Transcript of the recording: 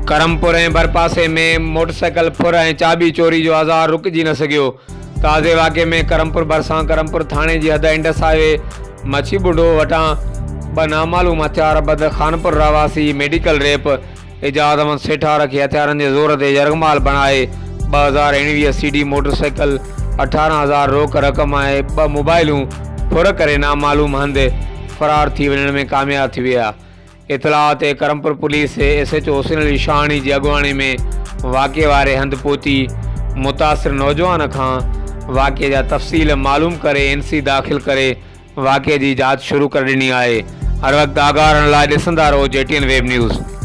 करमपुर ऐं भरपासे में मोटरसाइकिल फुर ऐं चाबी चोरी जो आज़ार रुकिजी न सघियो। ताज़े वाक़े में करमपुर भरिसां करमपुर थाणे जी हद इंडस हाईवे मच्छी बुढो वटां ब नामालूम हथियार बद खानपुर रहवासी मेडिकल रेप एजाज़ अहमद सेठार खे हथियारनि जे ज़ोर ते यरगमाल बणाए 2019 सीडी मोटरसाइकिल 18,000 रोक रक़म ऐं 2 मोबाइलूं फुर करे नामालूम हंधि फ़रार थी वञण में कामयाब थी विया। इतलाह ते करमपुर पुलिस SHO हुसैन अली शाहणी जी अॻुवाणी में वाक़े वारे हंधि पहुती मुतासिर नौजवान खां वाक़े जा तफ़सील मालूम करे NC दाख़िल करे वाक़े जी जांच शुरू करे ॾिनी आहे। हर वक़्तु आगाह रहण लाइ ॾिसंदा रहो JTN वेब न्यूज़।